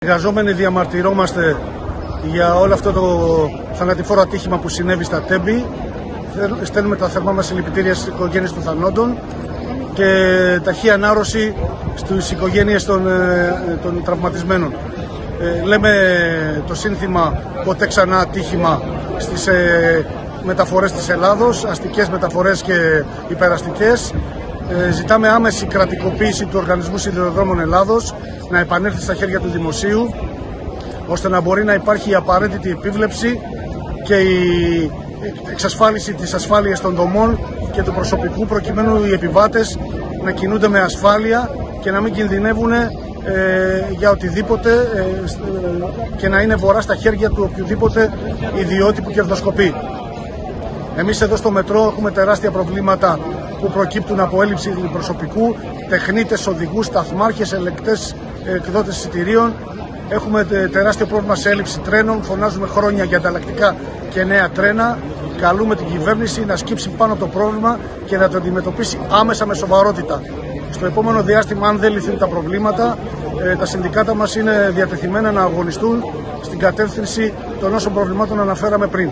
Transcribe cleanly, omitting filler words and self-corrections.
Εργαζόμενοι διαμαρτυρόμαστε για όλο αυτό το θανατηφόρο ατύχημα που συνέβη στα Τέμπη. Στέλνουμε τα θερμά μας συλληπιτήρια στις οικογένειες των θανόντων και ταχύ ανάρρωση στις οικογένειες των τραυματισμένων. Λέμε το σύνθημα «Ποτέ ξανά ατύχημα» στις μεταφορές της Ελλάδος, αστικές μεταφορές και υπεραστικές. Ζητάμε άμεση κρατικοποίηση του Οργανισμού Σιδηροδρόμων Ελλάδος, να επανέλθει στα χέρια του δημοσίου, ώστε να μπορεί να υπάρχει η απαραίτητη επίβλεψη και η εξασφάλιση της ασφάλειας των δομών και του προσωπικού, προκειμένου οι επιβάτες να κινούνται με ασφάλεια και να μην κινδυνεύουν για οτιδήποτε και να είναι βορρά στα χέρια του οποιοδήποτε ιδιώτη που κερδοσκοπεί. Εμείς εδώ στο μετρό έχουμε τεράστια προβλήματα που προκύπτουν από έλλειψη προσωπικού, τεχνίτες, οδηγούς, σταθμάρχες, ελεγκτές, εκδότες εισιτηρίων. Έχουμε τεράστιο πρόβλημα σε έλλειψη τρένων, φωνάζουμε χρόνια για ανταλλακτικά και νέα τρένα. Καλούμε την κυβέρνηση να σκύψει πάνω από το πρόβλημα και να το αντιμετωπίσει άμεσα με σοβαρότητα. Στο επόμενο διάστημα, αν δεν λυθούν τα προβλήματα, τα συνδικάτα μας είναι διατεθειμένα να αγωνιστούν στην κατεύθυνση των όσων προβλημάτων αναφέραμε πριν.